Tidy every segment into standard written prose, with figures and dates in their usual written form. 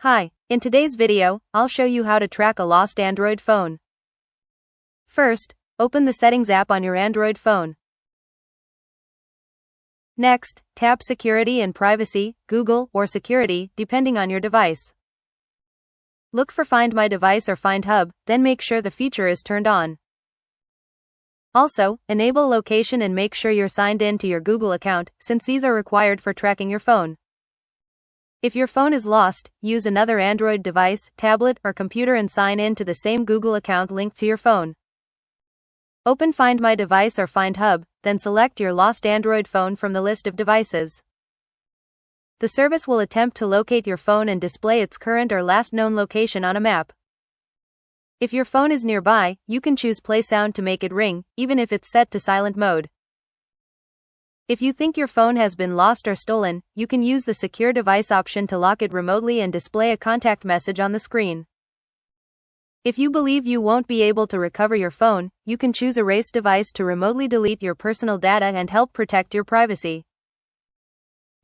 Hi, in today's video, I'll show you how to track a lost Android phone. First, open the Settings app on your Android phone. Next, tap Security and Privacy, Google, or Security, depending on your device. Look for Find My Device or Find Hub, then make sure the feature is turned on. Also, enable location and make sure you're signed in to your Google account, since these are required for tracking your phone. If your phone is lost, use another Android device, tablet, or computer and sign in to the same Google account linked to your phone. Open Find My Device or Find Hub, then select your lost Android phone from the list of devices. The service will attempt to locate your phone and display its current or last known location on a map. If your phone is nearby, you can choose Play Sound to make it ring, even if it's set to silent mode. If you think your phone has been lost or stolen, you can use the Secure Device option to lock it remotely and display a contact message on the screen. If you believe you won't be able to recover your phone, you can choose Erase Device to remotely delete your personal data and help protect your privacy.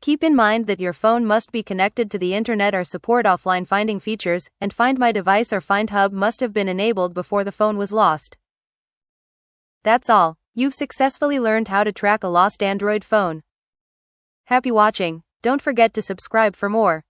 Keep in mind that your phone must be connected to the internet or support offline finding features, and Find My Device or Find Hub must have been enabled before the phone was lost. That's all. You've successfully learned how to track a lost Android phone. Happy watching. Don't forget to subscribe for more.